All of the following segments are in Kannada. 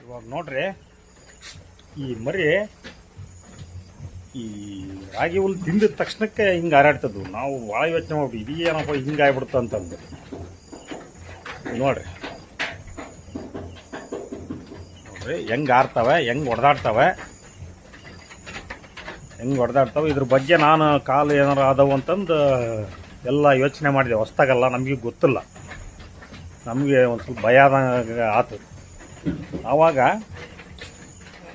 ಇವಾಗ ನೋಡ್ರಿ, ಈ ಮರಿ ಈ ರಾಗಿ ಹುಲ್ಲು ತಿಂದಿದ ತಕ್ಷಣಕ್ಕೆ ಹಿಂಗೆ ಹಾರಾಡ್ತದ್ದು. ನಾವು ಭಾಳ ಯೋಚನೆ ಮಾಡ್ಬಿಟ್ಟು ಇದೇನಪ್ಪ ಹಿಂಗೆ ಆಗ್ಬಿಡ್ತು ಅಂತಂದು. ನೋಡ್ರಿ ಹೆಂಗೆ ಆಡ್ತವೆ, ಹೆಂಗೆ ಹೊಡೆದಾಡ್ತವೆ. ಇದ್ರ ಬಗ್ಗೆ ನಾನು ಕಾಲು ಏನಾರು ಆದವು ಅಂತಂದು ಎಲ್ಲ ಯೋಚನೆ ಮಾಡಿದೆ. ಹೊಸ್ದಾಗಲ್ಲ, ನಮಗೆ ಗೊತ್ತಿಲ್ಲ, ನಮಗೆ ಒಂದು ಸ್ವಲ್ಪ ಭಯ ಆದಂಗೆ ಆಯ್ತು. ಆವಾಗ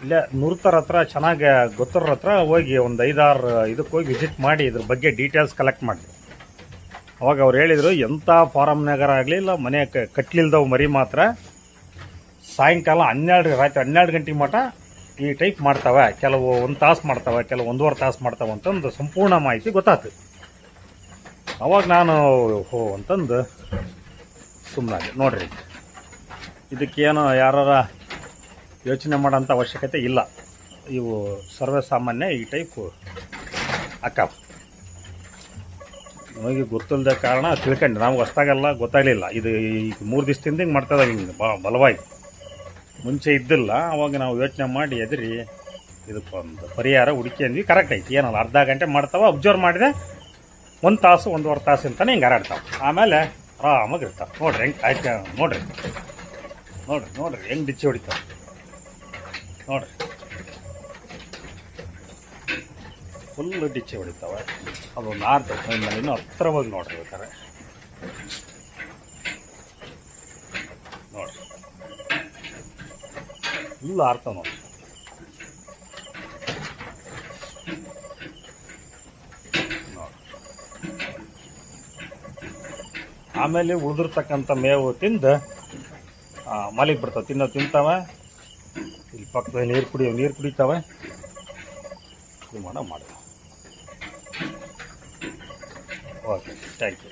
ಇಲ್ಲೇ ನುರ್ತರ ಹತ್ರ ಚೆನ್ನಾಗಿ ಗೊತ್ತಿರೋ ಹತ್ರ ಹೋಗಿ ಒಂದು 5-6 ಇದಕ್ಕೆ ಹೋಗಿ ವಿಸಿಟ್ ಮಾಡಿ ಇದ್ರ ಬಗ್ಗೆ ಡೀಟೇಲ್ಸ್ ಕಲೆಕ್ಟ್ ಮಾಡಿದೆ. ಅವಾಗ ಅವ್ರು ಹೇಳಿದರು, ಎಂಥ ಫಾರಮ್ನಾಗರ ಆಗಲಿ ಇಲ್ಲ ಮನೆ ಕಟ್ಲಿಲ್ದವು ಮರಿ ಮಾತ್ರ ಸಾಯಂಕಾಲ ರಾತ್ರಿ 12 ಗಂಟೆ ಮಟ ಈ ಟೈಪ್ ಮಾಡ್ತವೆ. ಕೆಲವು 1 ತಾಸು ಮಾಡ್ತವೆ, ಕೆಲವು 1.5 ತಾಸು ಮಾಡ್ತವೆ ಅಂತಂದು ಸಂಪೂರ್ಣ ಮಾಹಿತಿ ಗೊತ್ತಾಯ್ತು. ಅವಾಗ ನಾನು ಅಂತಂದು ಸುಮ್ಮನೆ ನೋಡ್ರಿ, ಇದಕ್ಕೇನು ಯಾರ ಯೋಚನೆ ಮಾಡೋಂಥ ಅವಶ್ಯಕತೆ ಇಲ್ಲ. ಇವು ಸರ್ವೇ ಸಾಮಾನ್ಯ ಈ ಟೈಪ್ ಅಕ್ಕ. ನಮಗೆ ಗೊತ್ತಿಲ್ಲದ ಕಾರಣ ತಿಳ್ಕೊಂಡು, ನಮ್ಗೆ ಹೊಸ್ದಾಗೆಲ್ಲ ಗೊತ್ತಾಗಲಿಲ್ಲ. ಇದು ಈಗ 3 ದಿವಸದಿಂದ ಹಿಂಗೆ ಮಾಡ್ತದೆ, ಹಿಂಗೆ ಬಲವಾಗಿ ಮುಂಚೆ ಇದ್ದಿಲ್ಲ. ಅವಾಗ ನಾವು ಯೋಚನೆ ಮಾಡಿ ಎದುರಿ ಇದಕ್ಕೊಂದು ಪರಿಹಾರ ಹುಡುಕಿ ಕರೆಕ್ಟ್ ಐತಿ. ಏನಲ್ಲ, ಅರ್ಧ ಗಂಟೆ ಮಾಡ್ತಾವೆ, ಅಬ್ಸರ್ವ್ ಮಾಡಿದೆ 1 ತಾಸು 1.5 ತಾಸು ಅಂತಾನೆ ಹಿಂಗೆ ಹಾರಾಡ್ತಾವೆ. ಆಮೇಲೆ ಆರಾಮಾಗಿ ಇರ್ತಾವೆ. ನೋಡ್ರಿ ಹೆಂಗೆ ಆಯ್ತು, ನೋಡ್ರಿ ಹೆಂಗೆ ಡಿಚ್ಚಿ ಹೊಡಿತಾವೆ ನೋಡ್ರಿ, ಫುಲ್ಲು ಡಿಚ್ಚಿ ಹೊಡಿತಾವೆ. ಅದೊಂದು ಆರ್ತವೆ. ಇನ್ನೂ ಹತ್ರ ಹೋಗಿ ನೋಡ್ರಿ ಬೇಕಾರೆ ನೋಡ್ರಿ, ಫುಲ್ ಆರ್ತವೆ ನೋಡಿ. ಆಮೇಲೆ ಉಳಿದಿರ್ತಕ್ಕಂಥ ಮೇವು ತಿಂದು ಮಲಿಗೆ ಬಿಡ್ತಾವೆ. ತಿಂತಾವೆ. ಇಲ್ಲಿ ಪಕ್ಕದಲ್ಲಿ ನೀರು ಕುಡಿತಾವೆ. ಇದು ಮಾಡೋದು. Okay, thank you.